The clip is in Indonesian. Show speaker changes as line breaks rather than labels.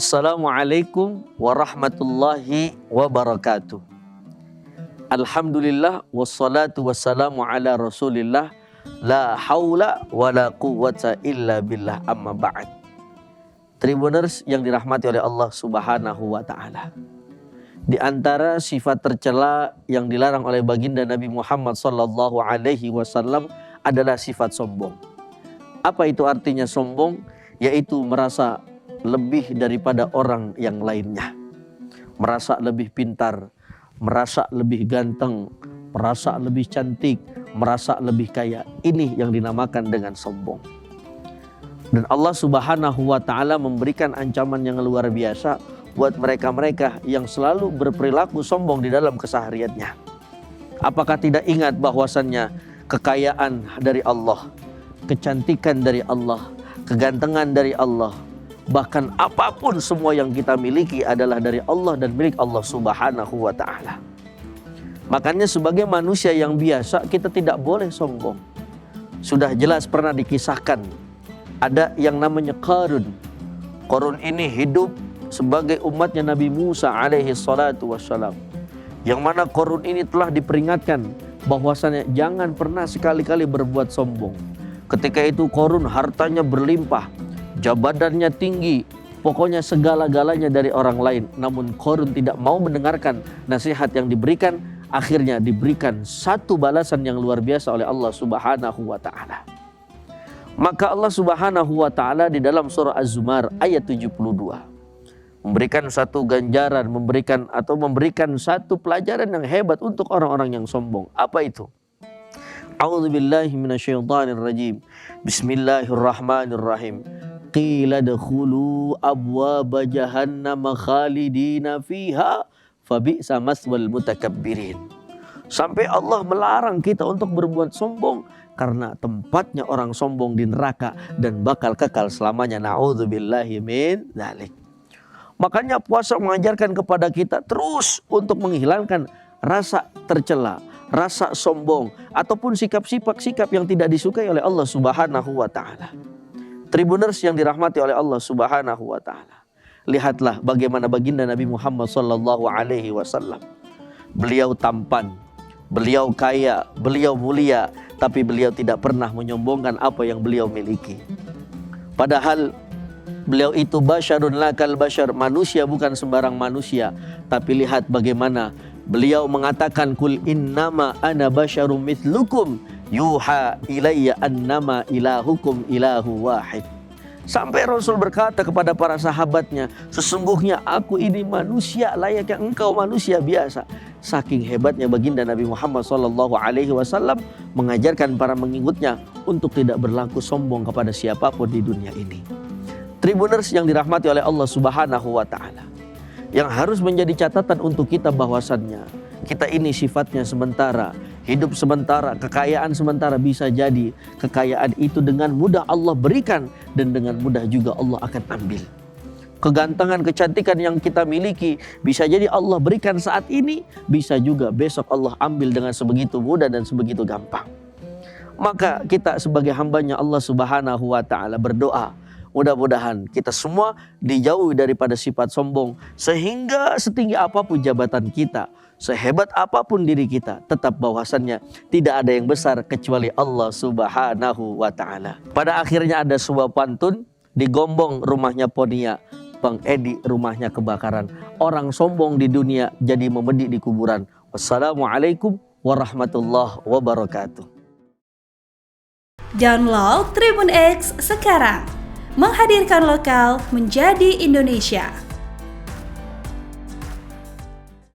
Assalamualaikum warahmatullahi wabarakatuh. Alhamdulillah wassalatu wassalamu ala rasulillah. La haula wa la quwwata illa billah, amma ba'd. Tribuners yang dirahmati oleh Allah subhanahu wa ta'ala, di antara sifat tercela yang dilarang oleh baginda Nabi Muhammad sallallahu alaihi wasallam adalah sifat sombong. Apa itu artinya sombong? Yaitu merasa lebih daripada orang yang lainnya, merasa lebih pintar, merasa lebih ganteng, merasa lebih cantik, merasa lebih kaya. Ini yang dinamakan dengan sombong. Dan Allah subhanahu wa ta'ala memberikan ancaman yang luar biasa buat mereka-mereka yang selalu berperilaku sombong di dalam kesehariannya. Apakah tidak ingat bahwasannya kekayaan dari Allah, kecantikan dari Allah, kegantengan dari Allah, bahkan apapun semua yang kita miliki adalah dari Allah dan milik Allah subhanahu wa ta'ala. Makanya sebagai manusia yang biasa kita tidak boleh sombong. Sudah jelas pernah dikisahkan, ada yang namanya Qarun. Qarun ini hidup sebagai umatnya Nabi Musa alaihi salatu wassalam, yang mana Qarun ini telah diperingatkan bahwasanya jangan pernah sekali-kali berbuat sombong. Ketika itu Qarun hartanya berlimpah, jabatannya tinggi, pokoknya segala-galanya dari orang lain. Namun Qarun tidak mau mendengarkan nasihat yang diberikan. Akhirnya diberikan satu balasan yang luar biasa oleh Allah subhanahu wa ta'ala. Maka Allah subhanahu wa ta'ala di dalam surah Az-Zumar ayat 72 memberikan satu ganjaran, memberikan satu pelajaran yang hebat untuk orang-orang yang sombong. Apa itu? A'udzubillahi minasyaitonirrajim. Bismillahirrahmanirrahim. Qila dkhulu abwaaba jahannam khalidina fiha fabi'sa maswal mutakabbirin. Sampai Allah melarang kita untuk berbuat sombong karena tempatnya orang sombong di neraka dan bakal kekal selamanya. Na'udzubillahi min dzalik. Makanya puasa mengajarkan kepada kita terus untuk menghilangkan rasa tercela, rasa sombong, ataupun sikap-sikap yang tidak disukai oleh Allah subhanahu wa ta'ala. Tribuners yang dirahmati oleh Allah subhanahu wa ta'ala, lihatlah bagaimana baginda Nabi Muhammad sallallahu alaihi wasallam. Beliau tampan, beliau kaya, beliau mulia, tapi beliau tidak pernah menyombongkan apa yang beliau miliki. Padahal beliau itu basyarun lakal basyar, manusia bukan sembarang manusia. Tapi lihat bagaimana beliau mengatakan, kul innama ana basyarum mithlukum yuha ilayya annama ilahukum ilahu wahid. Sampai Rasul berkata kepada para sahabatnya, sesungguhnya aku ini manusia layaknya engkau manusia biasa. Saking hebatnya baginda Nabi Muhammad SAW mengajarkan para pengikutnya untuk tidak berlaku sombong kepada siapapun di dunia ini. Tribuners yang dirahmati oleh Allah subhanahu wa ta'ala, yang harus menjadi catatan untuk kita bahwasannya kita ini sifatnya sementara, hidup sementara, kekayaan sementara. Bisa jadi kekayaan itu dengan mudah Allah berikan dan dengan mudah juga Allah akan ambil. Kegantengan, kecantikan yang kita miliki bisa jadi Allah berikan saat ini, bisa juga besok Allah ambil dengan sebegitu mudah dan sebegitu gampang. Maka kita sebagai hambanya Allah subhanahu wa ta'ala berdoa, mudah-mudahan kita semua dijauhi daripada sifat sombong, sehingga setinggi apapun jabatan kita, sehebat apapun diri kita, tetap bahwasannya tidak ada yang besar kecuali Allah subhanahu wa ta'ala. Pada akhirnya ada sebuah pantun, digombong rumahnya Ponia, Bang Edi rumahnya kebakaran. Orang sombong di dunia jadi memedik di kuburan. Wassalamualaikum warahmatullahi wabarakatuh.
Download Tribun X sekarang, menghadirkan lokal menjadi Indonesia.